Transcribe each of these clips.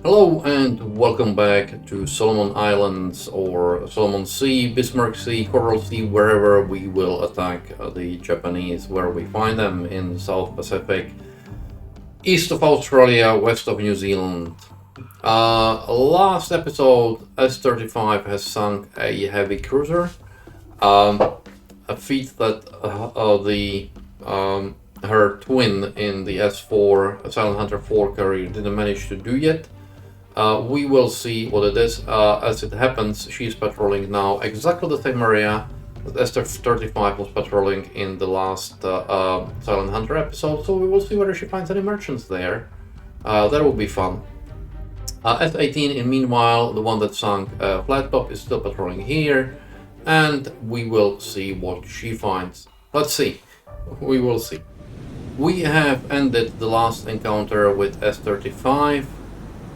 Hello and welcome back to Solomon Islands or Solomon Sea, Bismarck Sea, Coral Sea, wherever we will attack the Japanese, where we find them in the South Pacific, east of Australia, west of New Zealand. Last episode, S-35 has sunk a heavy cruiser, a feat that her twin in the S4, Silent Hunter 4 carrier didn't manage to do yet. We will see what it is. As it happens, she's patrolling now exactly the same area that S-35 was patrolling in the last Silent Hunter episode, so we will see whether she finds any merchants there. That will be fun. S-18, in meanwhile, the one that sunk Flat Top, is still patrolling here, and we will see what she finds. Let's see. We will see. We have ended the last encounter with S-35.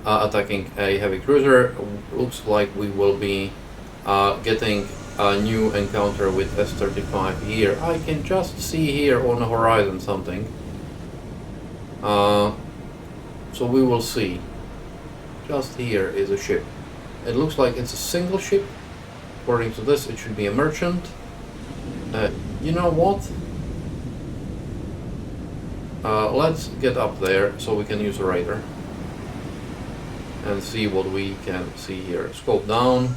Attacking a heavy cruiser. Looks like we will be getting a new encounter with S-35 here. I can just see here on the horizon something. So we will see. Just here is a ship. It looks like it's a single ship. According to this, it should be a merchant. You know what? Let's get up there so we can use a radar and see what we can see here. Scope down.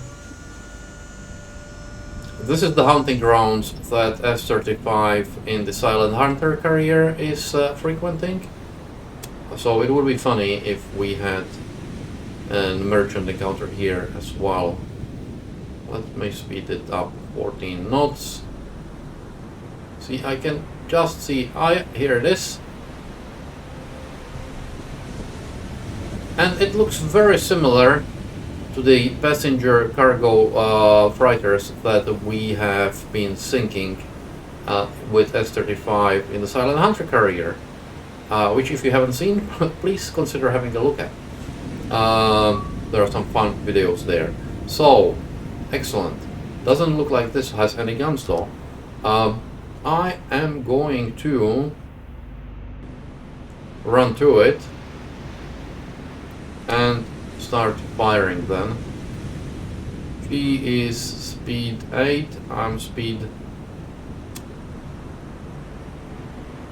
This is the hunting grounds that S-35 in the Silent Hunter carrier is frequenting. So it would be funny if we had a merchant encounter here as well. Let me speed it up 14 knots. See, I can just see, here it is. And it looks very similar to the passenger cargo freighters that we have been sinking with S-35 in the Silent Hunter carrier, which if you haven't seen, please consider having a look at. There are some fun videos there. So, excellent. Doesn't look like this has any guns though. I am going to run to it and start firing then. She is speed 8, I'm speed...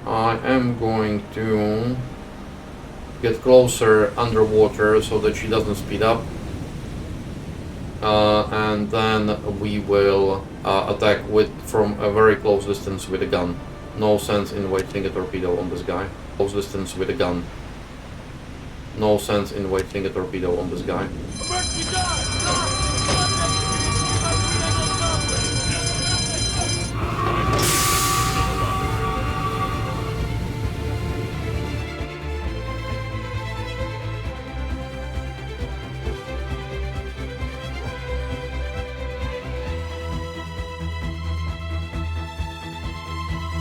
I am going to get closer underwater so that she doesn't speed up. And then we will attack from a very close distance with a gun. No sense in wasting a torpedo on this guy. Close distance with a gun. No sense in wasting a torpedo on this guy.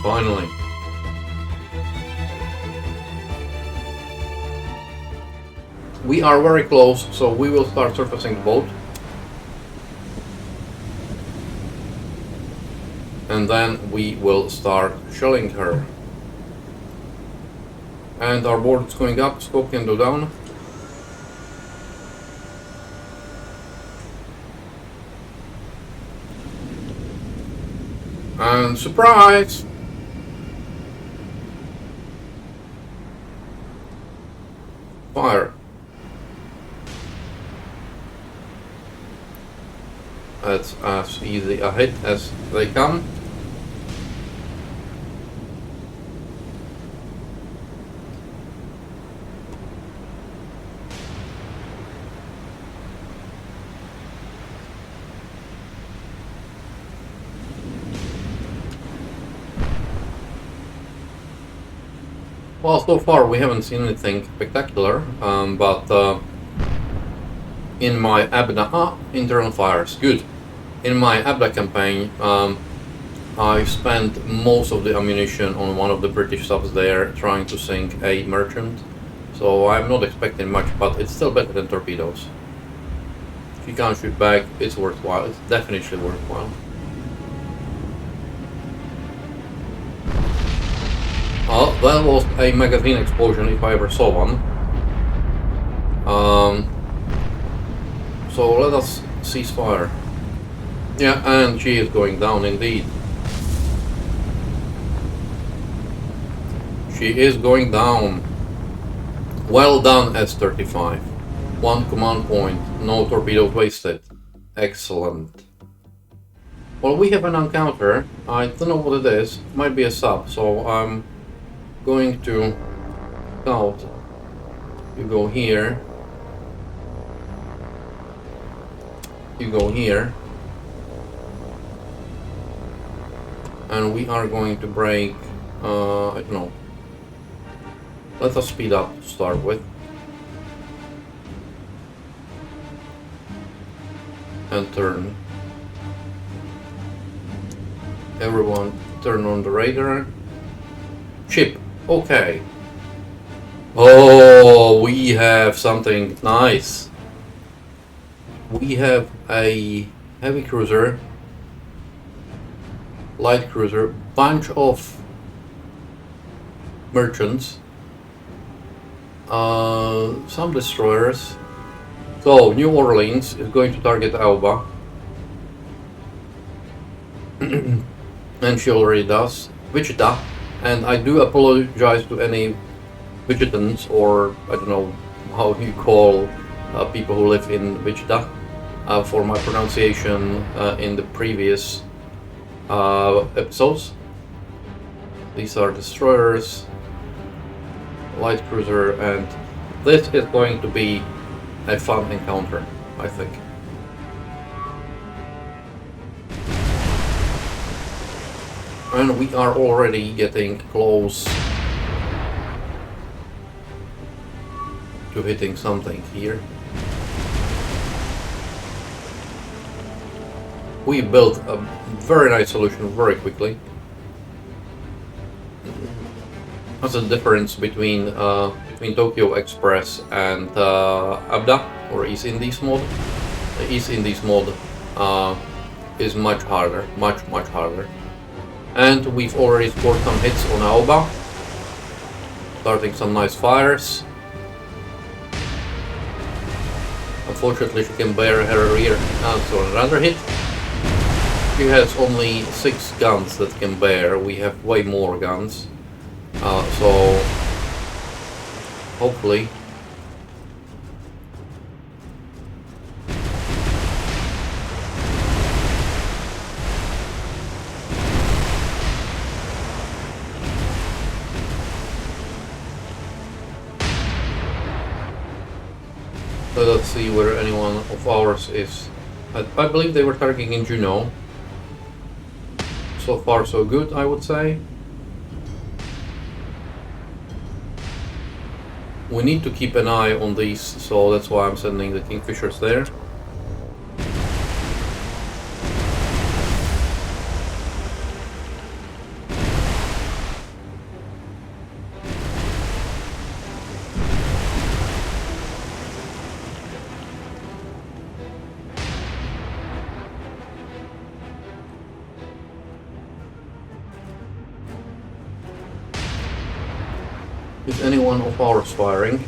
Finally. We are very close, so we will start surfacing the boat. And then we will start shelling her. And our board is going up, scope can go down. And surprise! Fire. That's as easy a hit as they come. Well, so far we haven't seen anything spectacular, but in my Abda... internal fires, good. In my Abda campaign, I spent most of the ammunition on one of the British subs there trying to sink a merchant. So I'm not expecting much, but it's still better than torpedoes. If you can't shoot back, it's worthwhile. It's definitely worthwhile. Well, that was a magazine explosion if I ever saw one. So let us cease fire. Yeah, and she is going down indeed. She is going down. Well done, S-35. 1 command point, no torpedoes wasted. Excellent. Well, we have an encounter. I don't know what it is. It might be a sub, so I'm going to scout. You go here. You go here. And we are going to break, I don't know. Let us speed up to start with. And turn. Everyone turn on the radar. Ship. Okay. Oh, we have something nice. We have a heavy cruiser, light cruiser, bunch of merchants, some destroyers. So New Orleans is going to target Aoba. And she already does. Wichita. And I do apologize to any Wichitans, or I don't know how you call people who live in Wichita, for my pronunciation in the previous episodes. These are destroyers, light cruiser, and this is going to be a fun encounter, I think. And we are already getting close to hitting something here. We built a very nice solution very quickly. That's the difference between Tokyo Express and Abda, or East Indies mod. The East Indies mod is much harder, much harder. And we've already scored some hits on Aoba, starting some nice fires. Unfortunately, she can bear her rear. So another hit. She has only 6 guns that can bear. We have way more guns. So hopefully let's see where anyone of ours is. I believe they were targeting in Juneau. So far so good, I would say. We need to keep an eye on these, so that's why I'm sending the Kingfishers there. Is anyone of ours firing?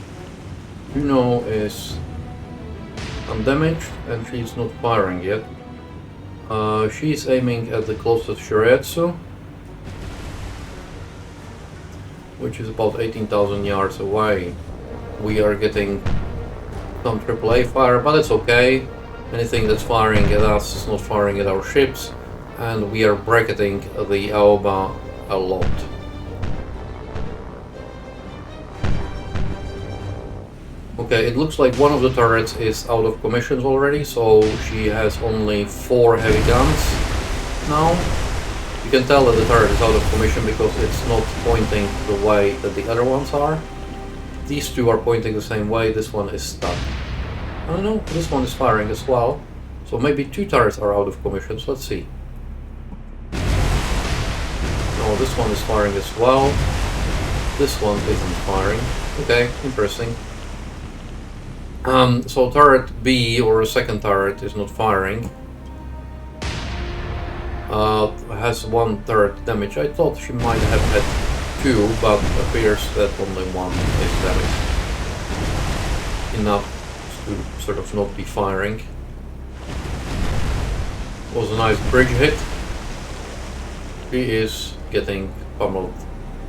Juno is undamaged and she's not firing yet. She's aiming at the closest Shiretsu, which is about 18,000 yards away. We are getting some AAA fire, but it's okay. Anything that's firing at us is not firing at our ships, and we are bracketing the Aoba a lot. Okay, it looks like one of the turrets is out of commissions already, so she has only 4 heavy guns now. You can tell that the turret is out of commission because it's not pointing the way that the other ones are. These 2 are pointing the same way, this one is stuck. I don't know, this one is firing as well. So maybe 2 turrets are out of commission, so let's see. No, this one is firing as well. This one isn't firing. Okay, interesting. So turret B, or a second turret, is not firing. Has 1 turret damage. I thought she might have had 2, but appears that only 1 is damaged. Enough to sort of not be firing. Was a nice bridge hit. She is getting pummeled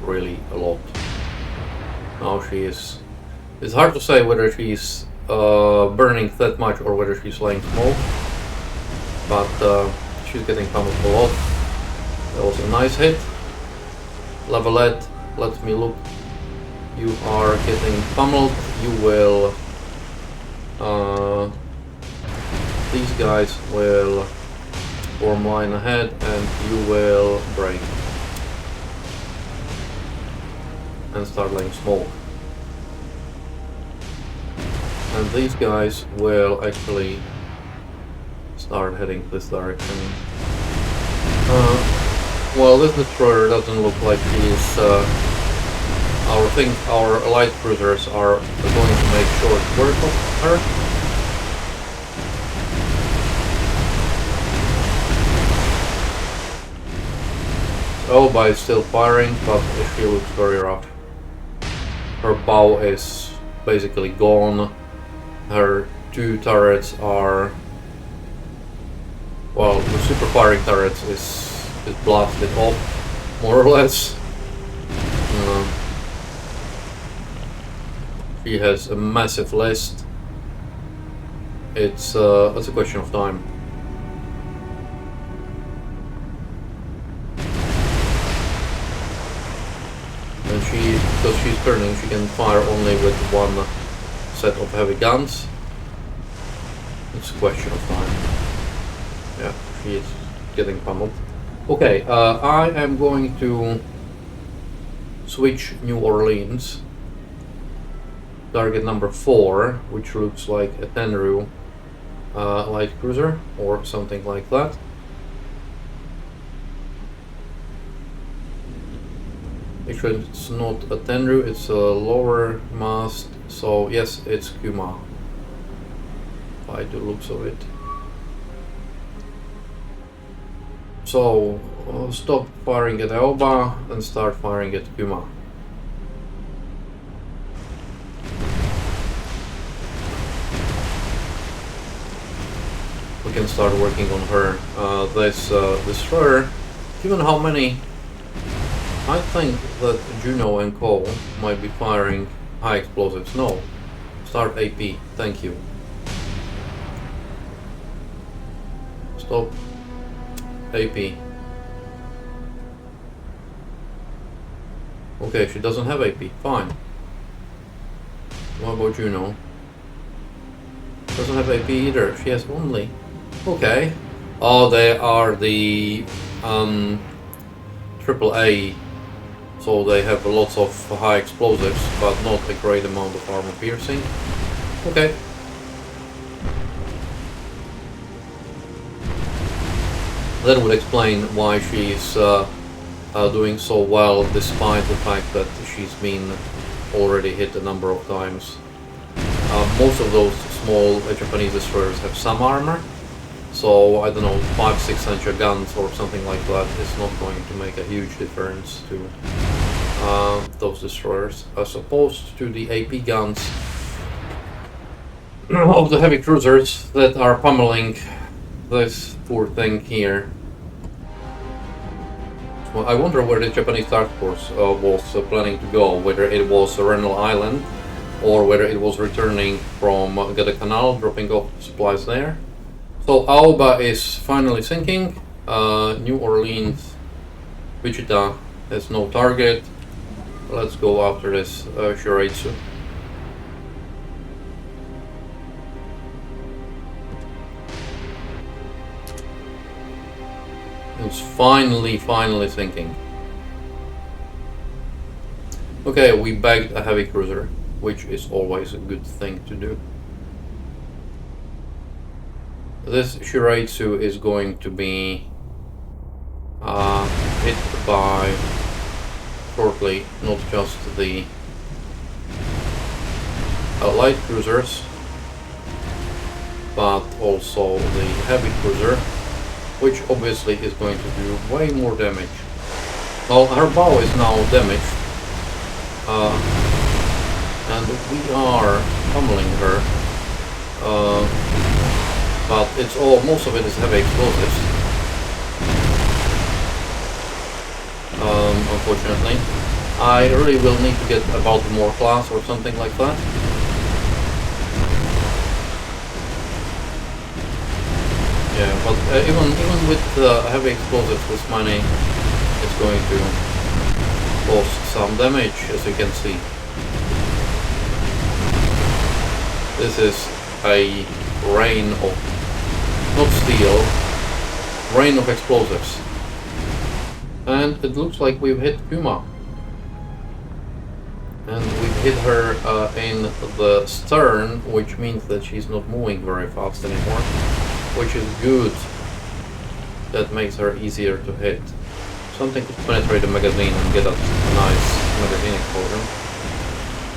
really a lot. Now she is... It's hard to say whether she's burning that much or whether she's laying smoke. But she's getting pummeled a lot. That was a nice hit. Levelette, let me look. You are getting pummeled. You will... these guys will form line ahead and you will break. And start laying smoke. And these guys will actually start heading this direction. Well, this destroyer doesn't look like he's... our light cruisers are going to make short work of her. Aoba is still firing, but she looks very rough. Her bow is basically gone. Her two turrets are... Well, the super firing turrets is blasted off, more or less. She has a massive list. It's a question of time. And because she's turning, she can fire only with one set of heavy guns. It's a question of time. Yeah, she is getting pummeled. Okay, I am going to switch New Orleans. Target number 4, which looks like a Tenru light cruiser or something like that. Actually, it's not a Tenru, it's a lower mast, so yes, it's Kuma by the looks of it. So stop firing at Aoba and start firing at Kuma. We can start working on her. This destroyer, given how many, I think that Juno and Co might be firing high explosives. No, start AP, thank you. Stop AP. Okay, she doesn't have AP, fine. What about Juno? Doesn't have AP either, she has only. Okay. Oh, they are the AAA, so they have lots of high explosives, but not a great amount of armor piercing. Okay. That would explain why she's doing so well, despite the fact that she's been already hit a number of times. Most of those small Japanese destroyers have some armor, so I don't know, 5-6 inch guns or something like that is not going to make a huge difference to those destroyers, as opposed to the AP guns of the heavy cruisers that are pummeling this poor thing here. Well, I wonder where the Japanese taskforce was planning to go, whether it was Renal Island or whether it was returning from Guadalcanal, dropping off supplies there. So Aoba is finally sinking. New Orleans, Wichita has no target. Let's go after this Shiraitsu. It's finally sinking. Okay, we bagged a heavy cruiser, which is always a good thing to do. This Shiraitsu is going to be hit by shortly not just the light cruisers, but also the heavy cruiser, which obviously is going to do way more damage. Well, her bow is now damaged, and we are pummeling her, but it's most of it is heavy explosives. unfortunately. I really will need to get a Baltimore class or something like that. Yeah, but even with heavy explosives, this money is going to cause some damage, as you can see. This is a rain of, not steel, rain of explosives. And it looks like we've hit Puma. And we've hit her in the stern, which means that she's not moving very fast anymore, which is good. That makes her easier to hit. Something could penetrate the magazine and get a nice magazine explosion.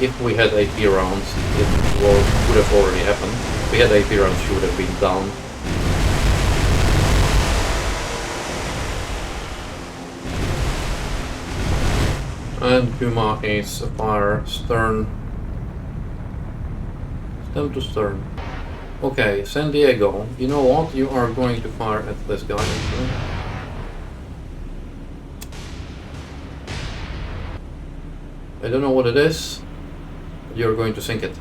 If we had AP rounds, it would have already happened. If we had AP rounds, she would have been down. And Puma is fire stern. Stem to stern. Okay, San Diego, you know what? You are going to fire at this guy actually. I don't know what it is. You're going to sink it.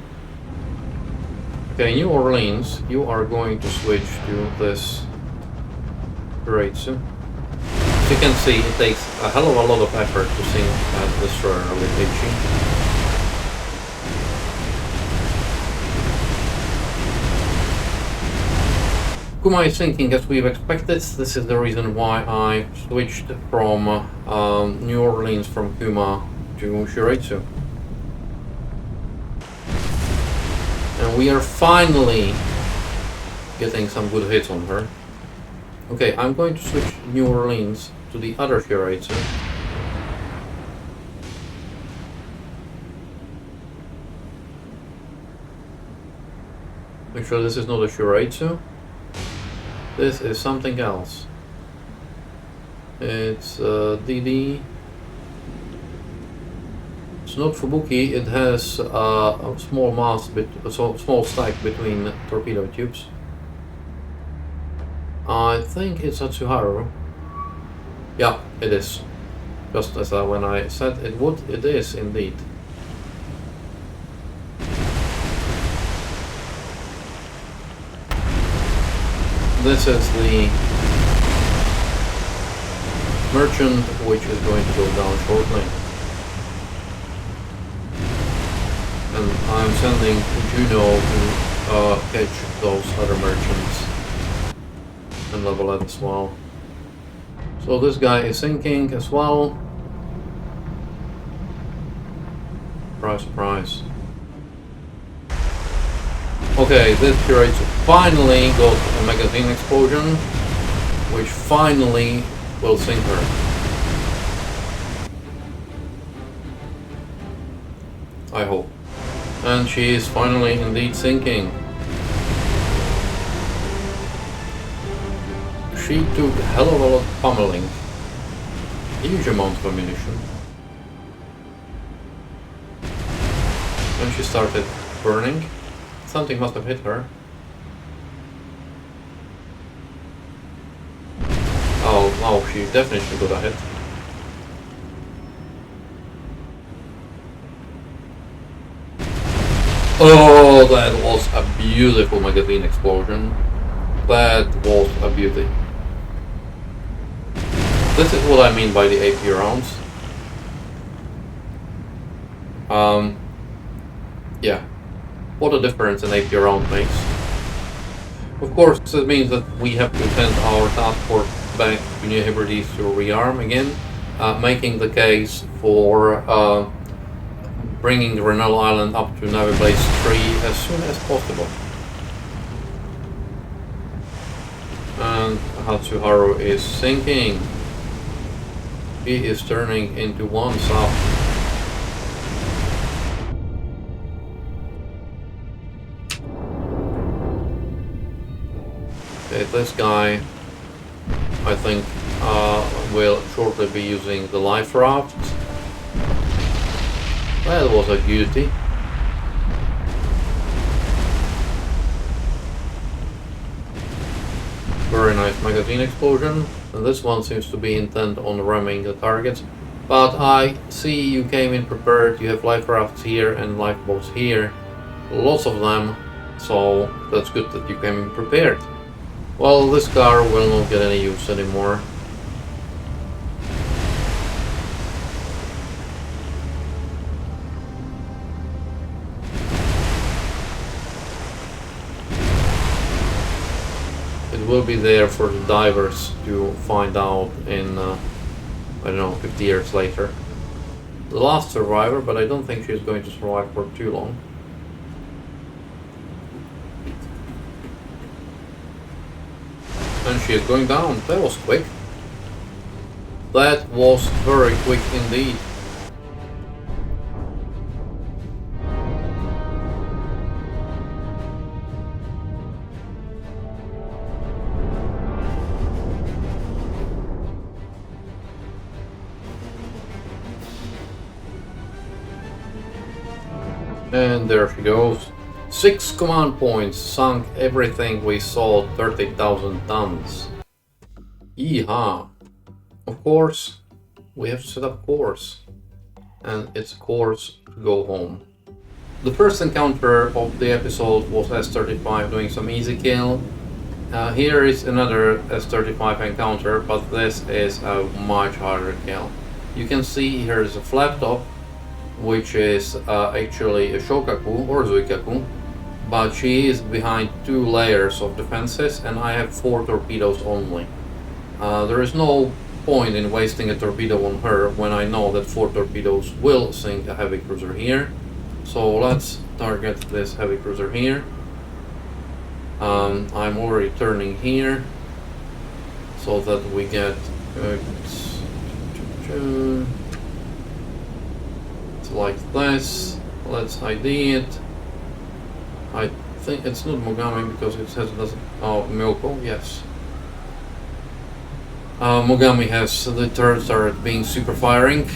Okay, New Orleans, you are going to switch to this Kureitsu. As you can see, it takes a hell of a lot of effort to sink a destroyer with HE. Kuma is sinking as we've expected. This is the reason why I switched from New Orleans from Kuma to Shiretsu. And we are finally getting some good hits on her. Okay, I'm going to switch New Orleans to the other Shiretsu. Make sure this is not a Shiretsu. This is something else. It's DD. It's not Fubuki. It has a small mast, small stack between torpedo tubes. I think it's Atsuharu. Yeah, it is. Just as when I said it would, it is indeed. This is the merchant, which is going to go down shortly. And I'm sending Juno to catch those other merchants and level it as well. So this guy is sinking as well. Surprise, surprise. Okay, this Shiretsu finally got a magazine explosion, which finally will sink her. I hope. And she is finally indeed sinking. She took a hell of a lot of pummeling. Huge amount of ammunition. And she started burning. Something must have hit her. Oh, no, she definitely got a hit. Oh, that was a beautiful magazine explosion. That was a beauty. This is what I mean by the AP rounds. Yeah. What a difference an AP round makes. Of course, it means that we have to send our task force back to New Hebrides to rearm again, making the case for bringing Renal Island up to Navy Base 3 as soon as possible. And Hatsuharu is sinking. He is turning into one south. Okay, this guy, I think, will shortly be using the life raft. That was a beauty. Very nice magazine explosion. And this one seems to be intent on ramming the targets. But I see you came in prepared, you have life rafts here and lifeboats here, lots of them, so that's good that you came in prepared. Well, this car will not get any use anymore. It will be there for the divers to find out in, I don't know, 50 years later. The last survivor, but I don't think she's going to survive for too long. And she is going down. That was quick. That was very quick indeed. And there she goes. 6 command points, sunk everything we saw, 30,000 tons. Yeehaw. Of course, we have to set up course. And it's course to go home. The first encounter of the episode was S-35 doing some easy kill. Here is another S-35 encounter, but this is a much harder kill. You can see here is a flap top, which is actually a Shokaku or Zuikaku, but she is behind 2 layers of defenses and I have 4 torpedoes only. There is no point in wasting a torpedo on her when I know that 4 torpedoes will sink a heavy cruiser here. So let's target this heavy cruiser here. I'm already turning here so that we get like this. Let's ID it. I think it's not Mogami because it says it doesn't. Oh, Myoko, yes. Mogami has the turret started being super firing.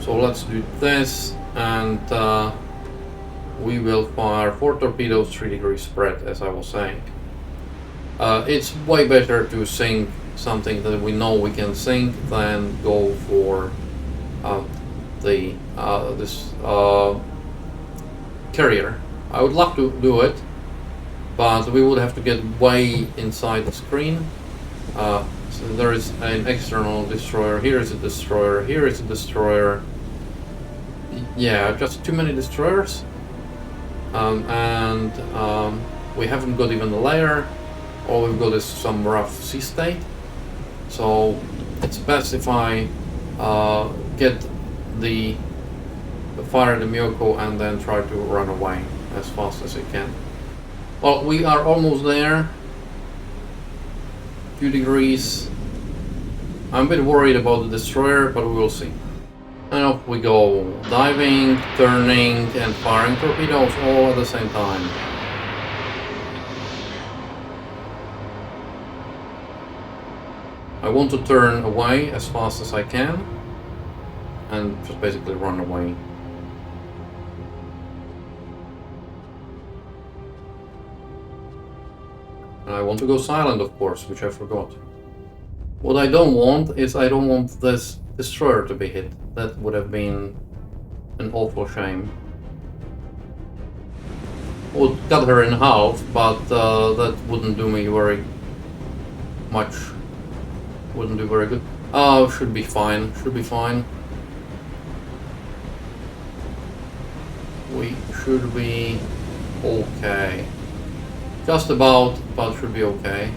So let's do this, and we will fire 4 torpedoes, 3 degrees spread, as I was saying. It's way better to sink something that we know we can sink than go for this carrier. I would love to do it, but we would have to get way inside the screen. So there is an external destroyer. Here is a destroyer. Here is a destroyer. Yeah, just too many destroyers. We haven't got even the layer. All we've got is some rough sea state. So it's best if I get the fire the Myoko and then try to run away as fast as I can. Well, we are almost there. 2 degrees. I'm a bit worried about the destroyer, but we will see. And off we go, diving, turning, and firing torpedoes all at the same time. I want to turn away as fast as I can and just basically run away. And I want to go silent, of course, which I forgot. What I don't want is I don't want this destroyer to be hit. That would have been an awful shame. Would cut her in half, but that wouldn't do me very much. Wouldn't do very good. Oh, should be fine. Should be fine. We should be okay. Just about, but should be okay.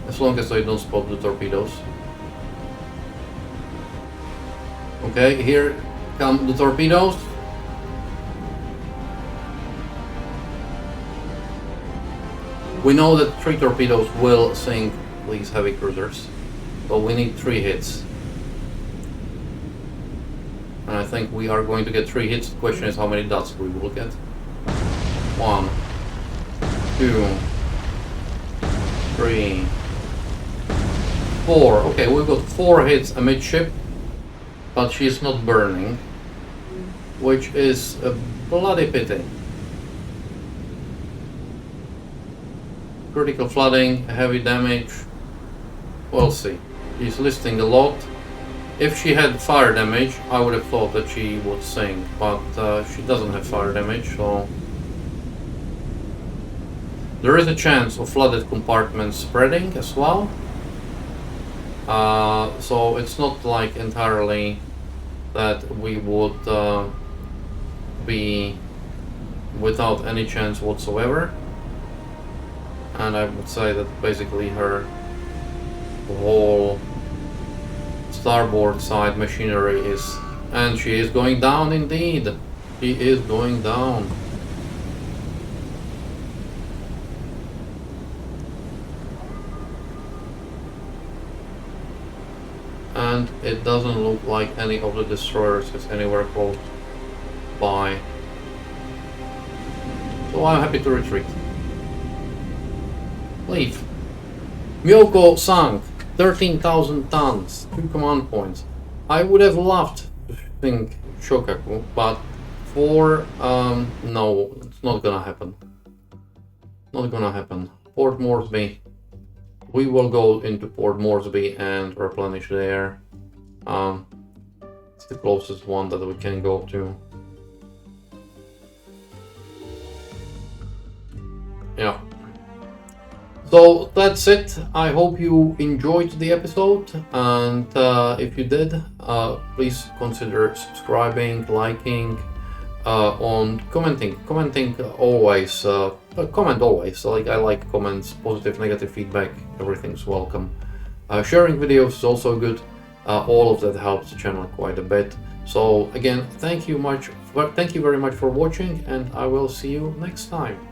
As long as I don't spot the torpedoes. Okay, here come the torpedoes. We know that 3 torpedoes will sink these heavy cruisers, but we need 3 hits. And I think we are going to get 3 hits. The question is how many dots we will get. 1, 2, 3, 4. Okay, we've got 4 hits amidship, but she's not burning, which is a bloody pity. Critical flooding, heavy damage. We'll see. She's listing a lot. If she had fire damage, I would have thought that she would sink, but she doesn't have fire damage, so there is a chance of flooded compartments spreading as well. So it's not like entirely that we would be without any chance whatsoever. And I would say that basically her whole starboard side machinery is... And she is going down indeed. She is going down. And it doesn't look like any of the destroyers is anywhere close by. So I'm happy to retreat. Leave. Myoko sank. 13,000 tons. 2 command points. I would have loved to think Shokaku, but for... no, it's not gonna happen. Not gonna happen. Port Moresby. We will go into Port Moresby and replenish there. It's the closest one that we can go to. Yeah. So that's it. I hope you enjoyed the episode, and if you did, please consider subscribing, liking, on commenting always. Comment always. Like, I like comments, positive, negative feedback, everything's welcome. Sharing videos is also good. All of that helps the channel quite a bit. So again, thank you very much for watching, and I will see you next time.